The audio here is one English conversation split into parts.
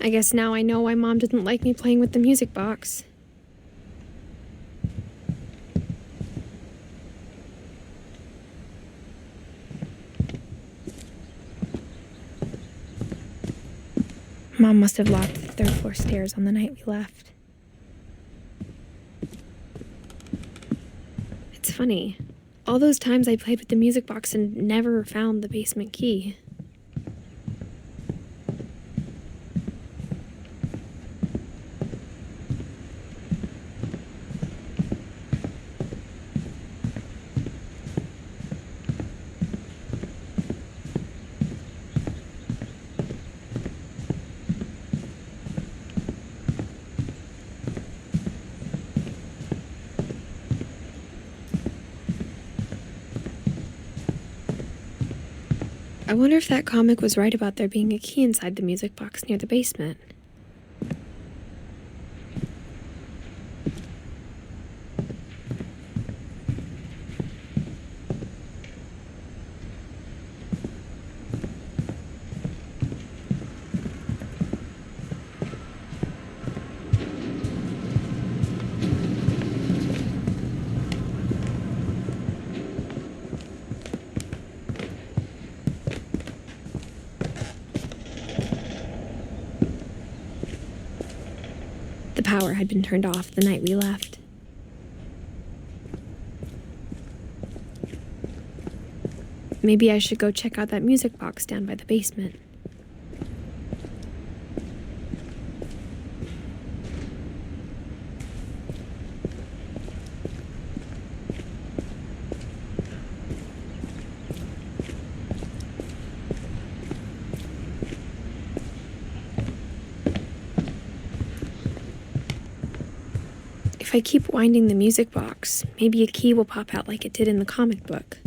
I guess now I know why Mom didn't like me playing with the music box. Mom must have locked the third floor stairs on the night we left. It's funny. All those times I played with the music box and never found the basement key. I wonder if that comic was right about there being a key inside the music box near the basement. The power had been turned off the night we left. Maybe I should go check out that music box down by the basement. If I keep winding the music box, maybe a key will pop out like it did in the comic book.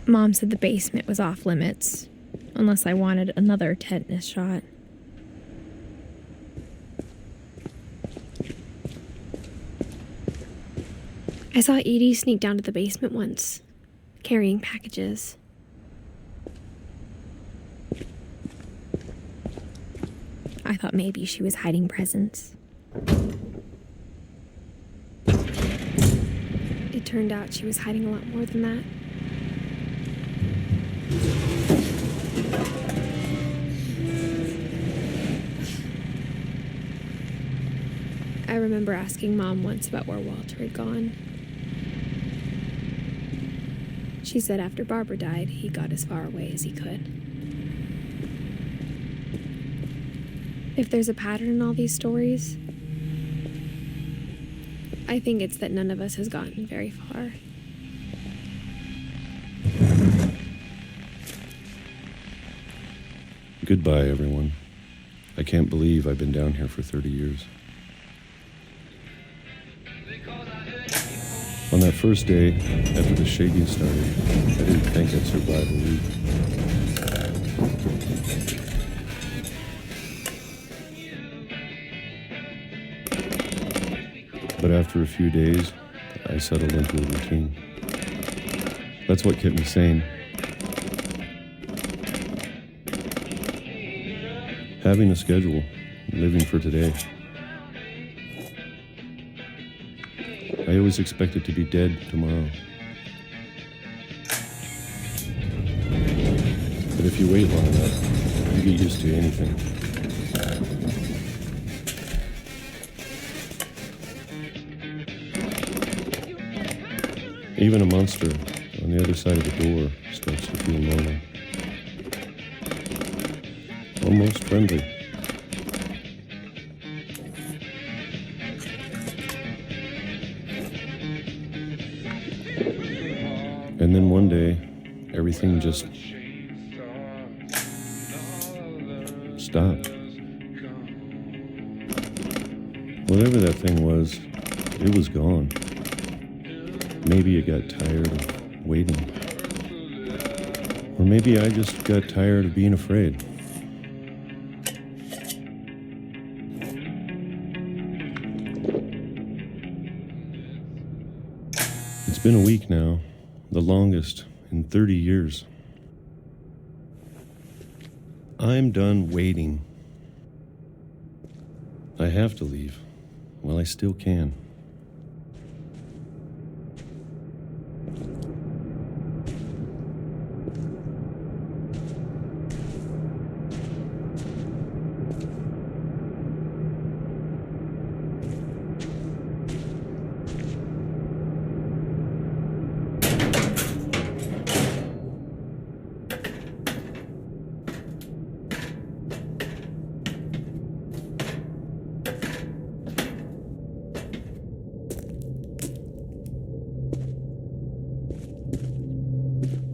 Mom said the basement was off limits, unless I wanted another tetanus shot. I saw Edie sneak down to the basement once, carrying packages. I thought maybe she was hiding presents. It turned out she was hiding a lot more than that. I remember asking Mom once about where Walter had gone. She said after Barbara died, he got as far away as he could. If there's a pattern in all these stories, I think it's that none of us has gotten very far. Goodbye, everyone. I can't believe I've been down here for 30 years. On that first day, after the shaking started, I didn't think I'd survive a week. But after a few days, I settled into a routine. That's what kept me sane. Having a schedule, living for today. I always expected to be dead tomorrow. But if you wait long enough, you get used to anything. Even a monster on the other side of the door starts to feel normal. almost friendly. And then one day, everything just stopped. Whatever that thing was, it was gone. Maybe it got tired of waiting. Or maybe I just got tired of being afraid. It's been a week now, the longest in 30 years. I'm done waiting. I have to leave while I still can.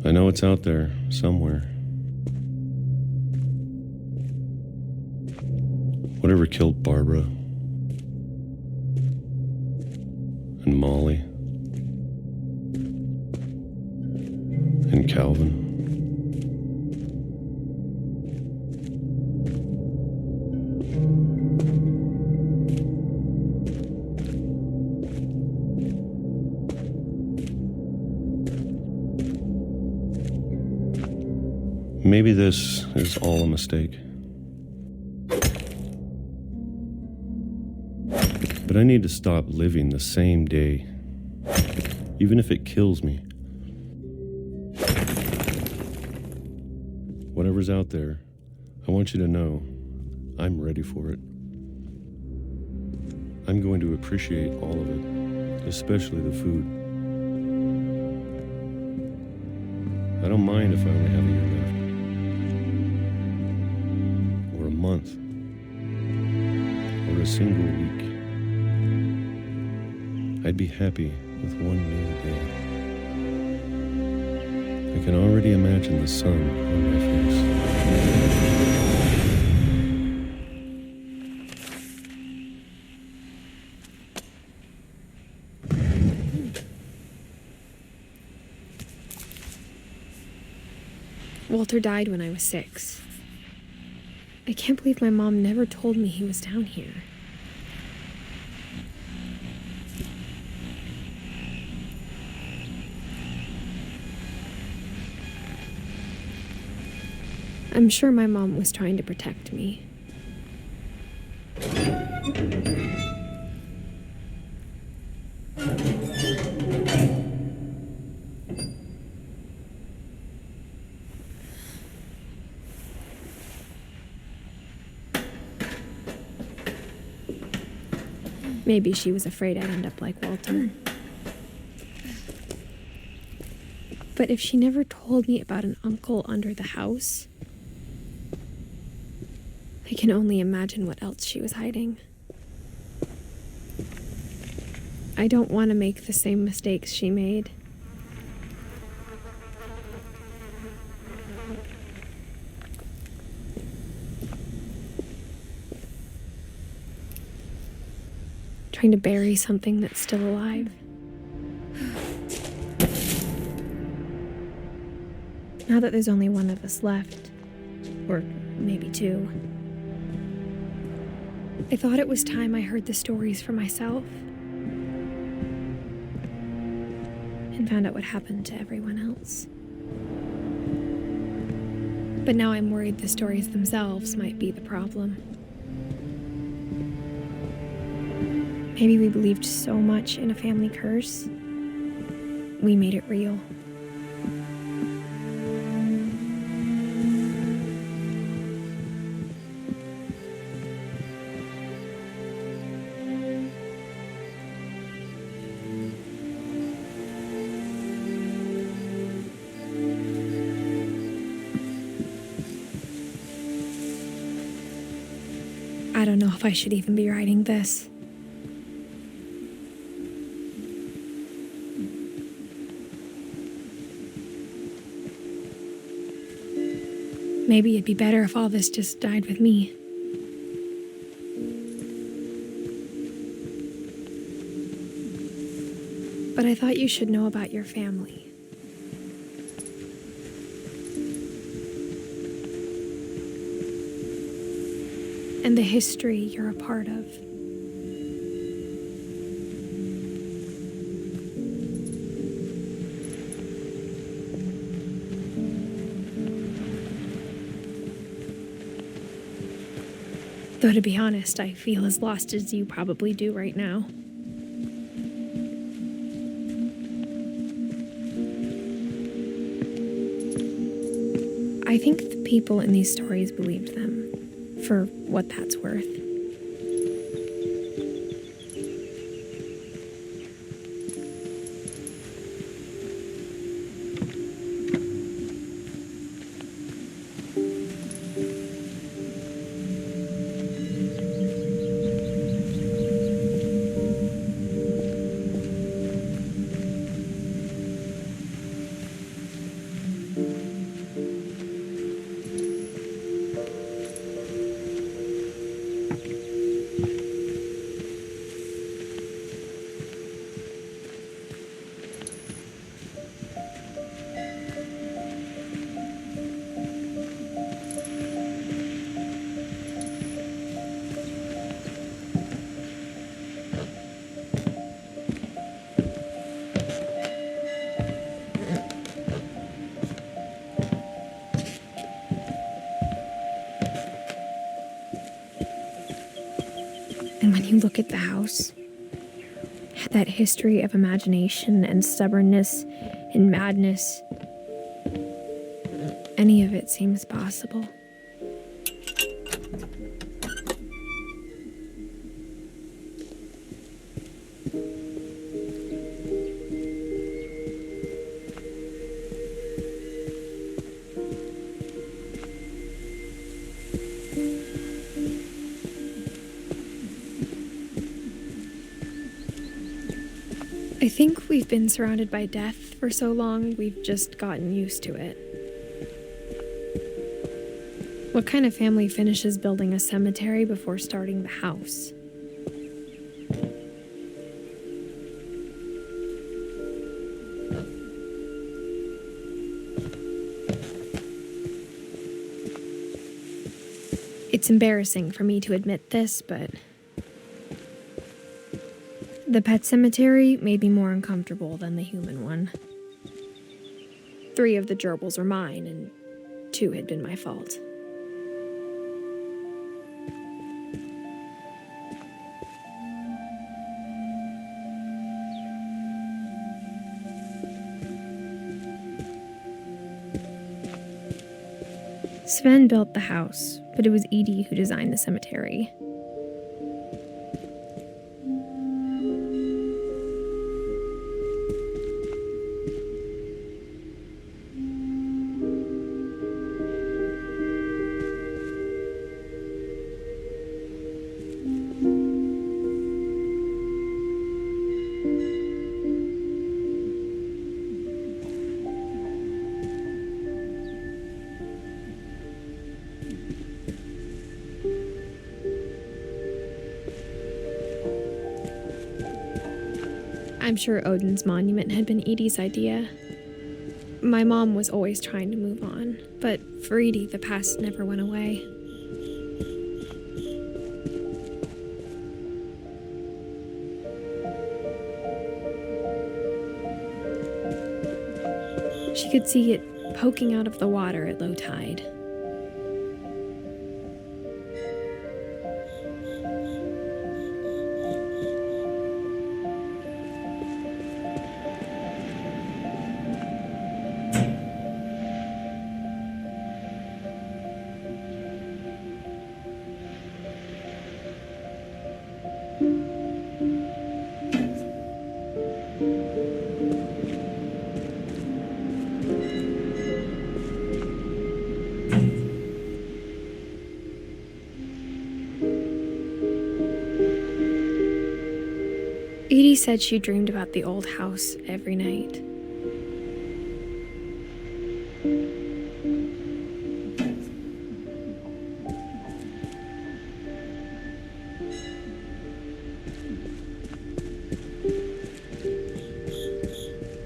I know it's out there, somewhere. Whatever killed Barbara and Molly and Calvin. Maybe this is all a mistake. But I need to stop living the same day, even if it kills me. Whatever's out there, I want you to know I'm ready for it. I'm going to appreciate all of it, especially the food. I don't mind if I only have a year left. Or a month. Or a single week. I'd be happy with one new day. I can already imagine the sun on my face. Walter died when I was 6. I can't believe my mom never told me he was down here. I'm sure my mom was trying to protect me. Maybe she was afraid I'd end up like Walter. But if she never told me about an uncle under the house, I can only imagine what else she was hiding. I don't want to make the same mistakes she made. Trying to bury something that's still alive. Now that there's only one of us left, or maybe 2, I thought it was time I heard the stories for myself and found out what happened to everyone else. But now I'm worried the stories themselves might be the problem. Maybe we believed so much in a family curse, we made it real. I don't know if I should even be writing this. Maybe it'd be better if all this just died with me. But I thought you should know about your family. And the history you're a part of. Though to be honest, I feel as lost as you probably do right now. I think the people in these stories believed them, for what that's worth. And when you look at the house, that history of imagination and stubbornness and madness, any of it seems possible. I think we've been surrounded by death for so long, we've just gotten used to it. What kind of family finishes building a cemetery before starting the house? It's embarrassing for me to admit this, but the pet cemetery made me more uncomfortable than the human one. 3 of the gerbils were mine, and 2 had been my fault. Sven built the house, but it was Edith who designed the cemetery. I'm sure Odin's monument had been Edie's idea. My mom was always trying to move on, but for Edie, the past never went away. She could see it poking out of the water at low tide. Edie said she dreamed about the old house every night.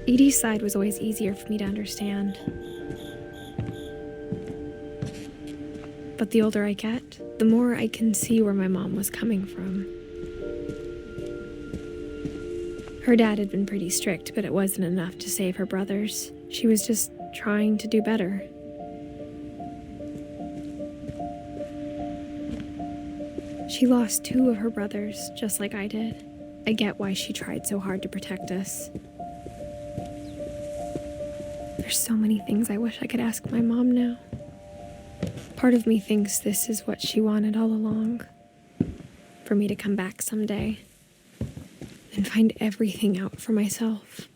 Edie's side was always easier for me to understand. But the older I get, the more I can see where my mom was coming from. Her dad had been pretty strict, but it wasn't enough to save her brothers. She was just trying to do better. She lost 2 of her brothers, just like I did. I get why she tried so hard to protect us. There's so many things I wish I could ask my mom now. Part of me thinks this is what she wanted all along. For me to come back someday and find everything out for myself.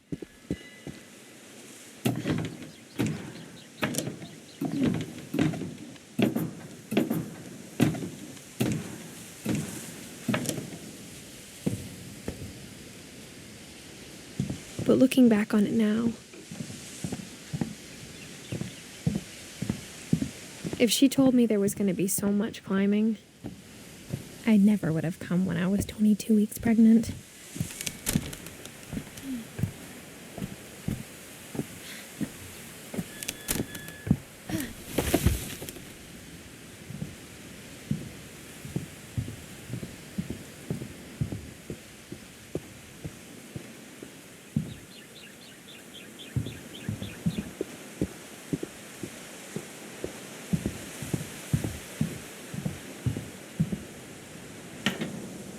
But looking back on it now, if she told me there was going to be so much climbing, I never would have come when I was 22 weeks pregnant.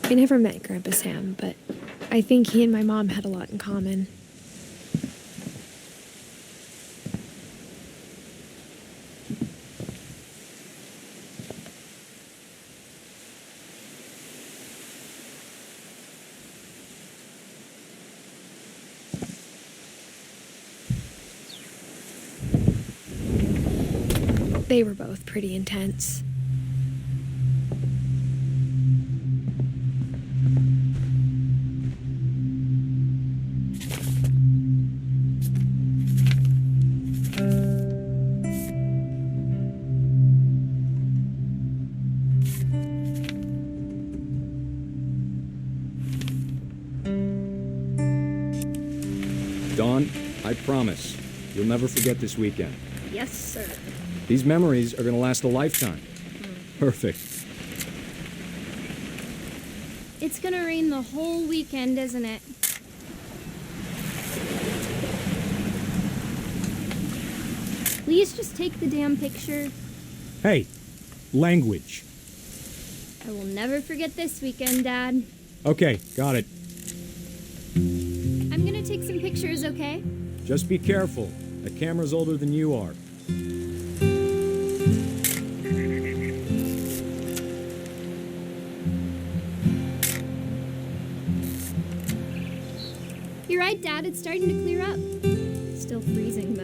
I never met Grandpa Sam, but I think he and my mom had a lot in common. They were both pretty intense. Dawn, I promise, you'll never forget this weekend. Yes, sir. These memories are gonna last a lifetime. Perfect. It's gonna rain the whole weekend, isn't it? Please just take the damn picture. Hey, language. I will never forget this weekend, Dad. Okay, got it. I'm gonna take some pictures, okay? Just be careful. That camera's older than you are. You're right, Dad. It's starting to clear up. Still freezing, though.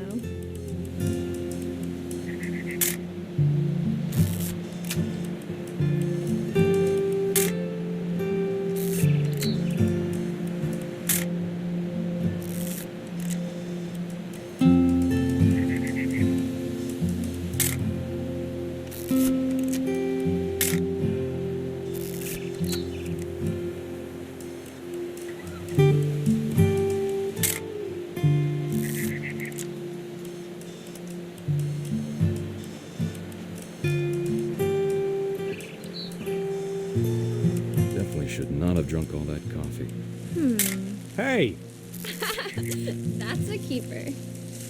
Should not have drunk all that coffee. Hey! That's a keeper.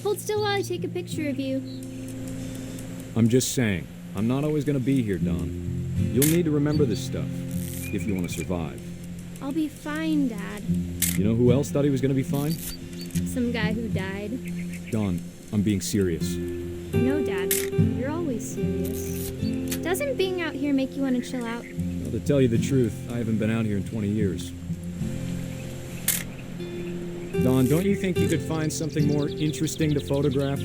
Hold still while I take a picture of you. I'm just saying, I'm not always gonna be here, Dawn. You'll need to remember this stuff, if you want to survive. I'll be fine, Dad. You know who else thought he was gonna be fine? Some guy who died. Dawn, I'm being serious. No, Dad. You're always serious. Doesn't being out here make you want to chill out? Well, to tell you the truth, I haven't been out here in 20 years. Dawn, don't you think you could find something more interesting to photograph?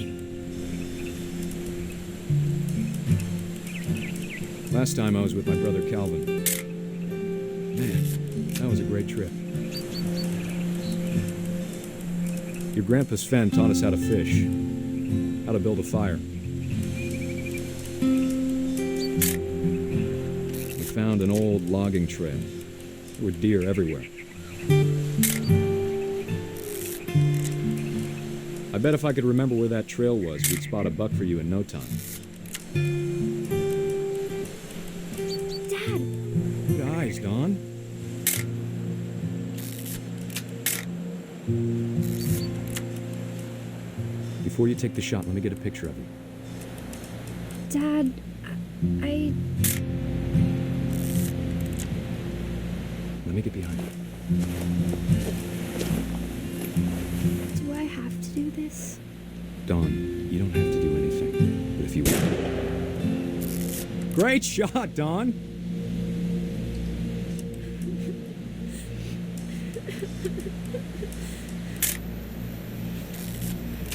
Last time I was with my brother Calvin. Man, that was a great trip. Your grandpa Sven taught us how to fish, how to build a fire. We found an old logging trail. There were deer everywhere. I bet if I could remember where that trail was, we'd spot a buck for you in no time. Dad! Good eyes, Don. Before you take the shot, let me get a picture of you. Dad, I... Let me get behind you. Do I have to do this? Don, you don't have to do anything, but if you want. Great shot, Don!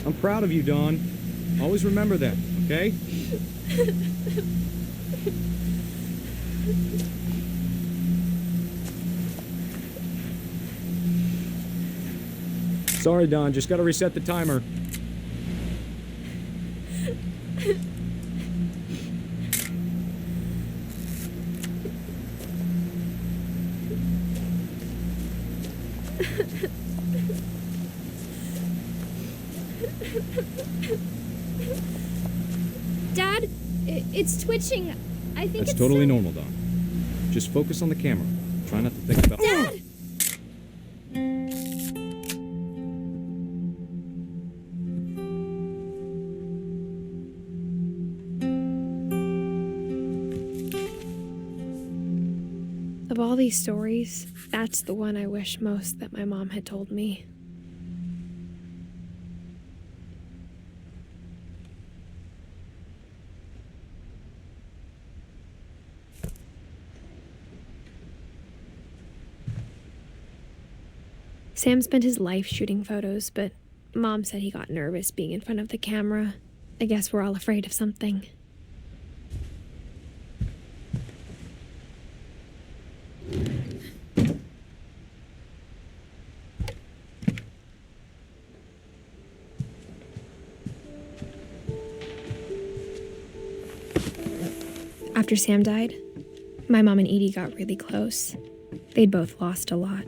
I'm proud of you, Don. Always remember that, okay? Sorry, Don. Just gotta reset the timer. Dad, it's twitching. I think That's it's totally normal, Don. Just focus on the camera. Try not to think about... Dad! Of all these stories, that's the one I wish most that my mom had told me. Sam spent his life shooting photos, but Mom said he got nervous being in front of the camera. I guess we're all afraid of something. After Sam died, my mom and Edie got really close. They'd both lost a lot.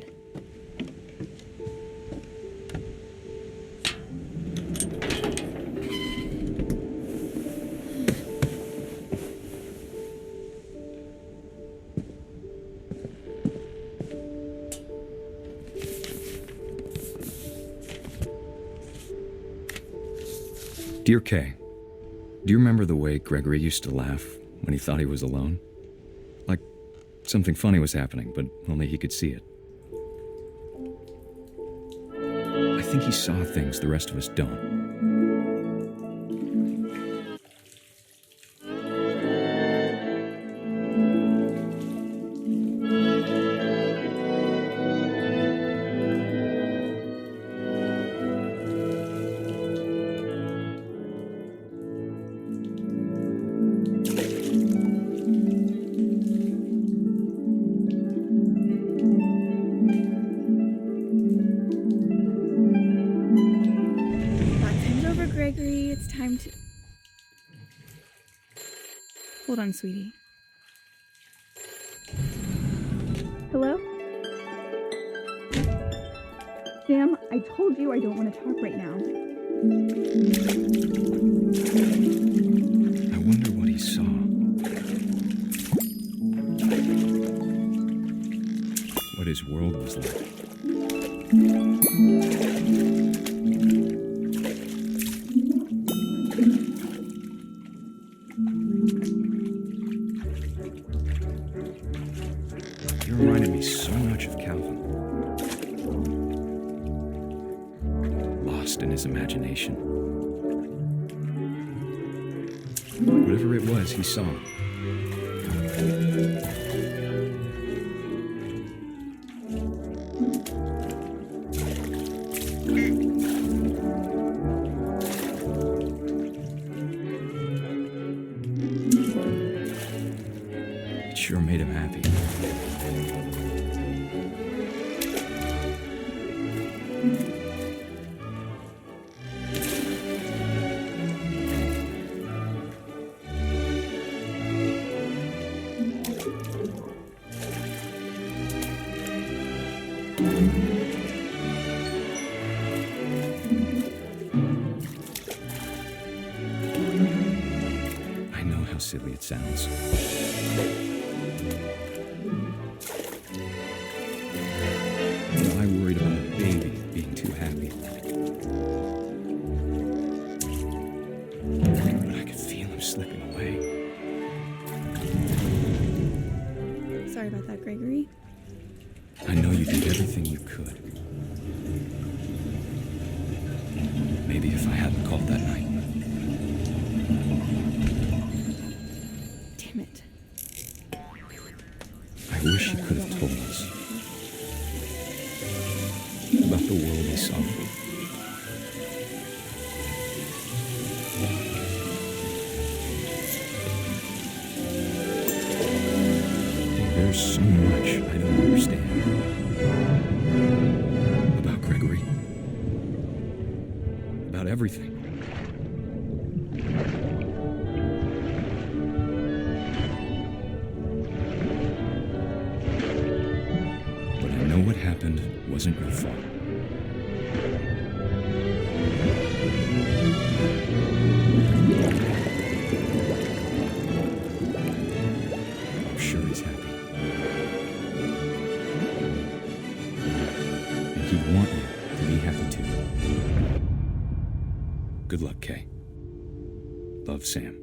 Dear Kay, do you remember the way Gregory used to laugh when he thought he was alone? Like something funny was happening, but only he could see it. I think he saw things the rest of us don't. Gregory, it's time to... Hold on, sweetie. Hello? Sam, I told you I don't want to talk right now. I wonder what he saw. What his world was like. You reminded me so much of Calvin. Lost in his imagination. Whatever it was, he saw. It sure made him happy. I know how silly it sounds. But I worried about a baby being too happy. But I could feel him slipping away. Sorry about that, Gregory. I know you did everything you could. Maybe if I hadn't called that night. Damn it. I wish you could have told us about the world we saw. There's so much I don't understand about Gregory, about everything. But I know what happened wasn't your fault. I'm sure he's happy. And he'd want you to be happy too. Good luck, Kay. Love, Sam.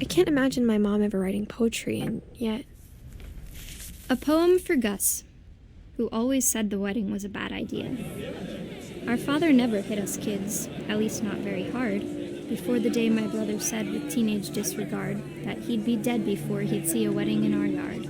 I can't imagine my mom ever writing poetry, and yet... A poem for Gus, who always said the wedding was a bad idea. Our father never hit us kids, at least not very hard, before the day my brother said with teenage disregard that he'd be dead before he'd see a wedding in our yard.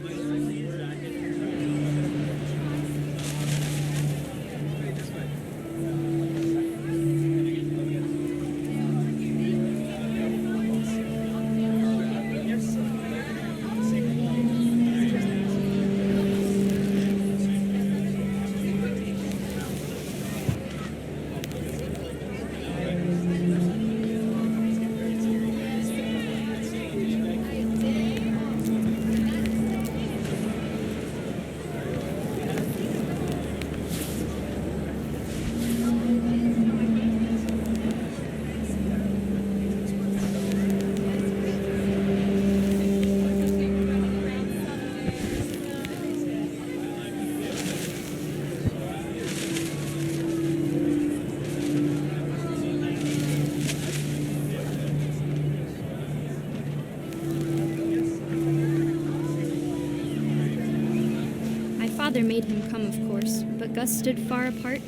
Father made him come, of course, but Gus stood far apart,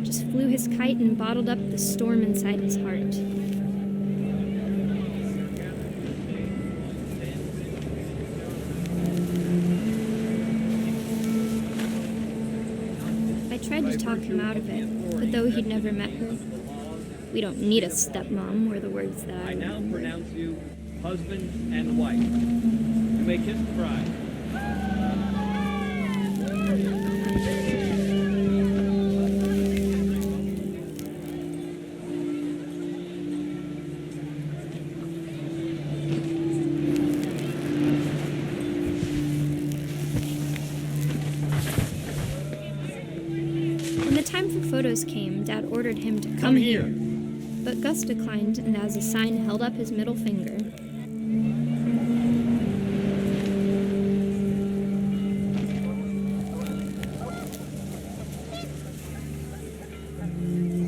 just flew his kite and bottled up the storm inside his heart. I tried to talk him out of it, but though he'd never met her, "We don't need a stepmom," were the words that I now remembered. pronounce you husband and wife. You may kiss the bride. When the time for photos came, Dad ordered him to come here. But Gus declined, and as a sign held up his middle finger.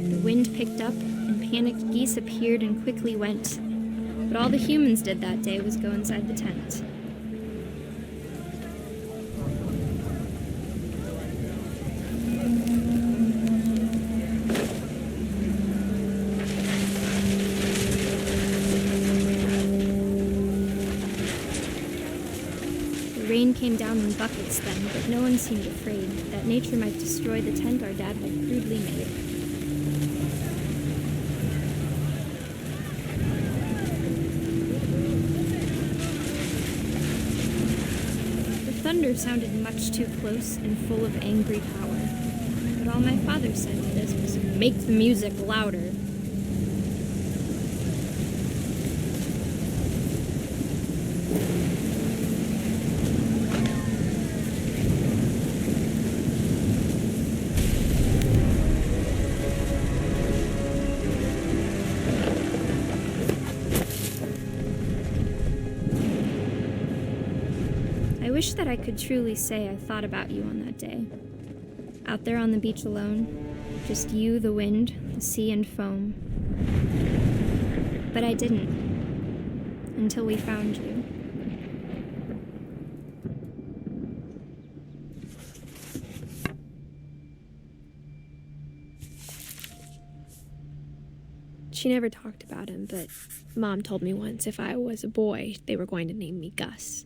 The wind picked up, and panicked geese appeared and quickly went. But all the humans did that day was go inside the tent. The rain came down in buckets then, but no one seemed afraid that nature might destroy the tent our dad had crudely made. thunder sounded much too close and full of angry power. But all my father said to this was, "Make the music louder." I wish that I could truly say I thought about you on that day. Out there on the beach alone, just you, the wind, the sea, and foam. But I didn't, until we found you. She never talked about him, but Mom told me once if I was a boy, they were going to name me Gus.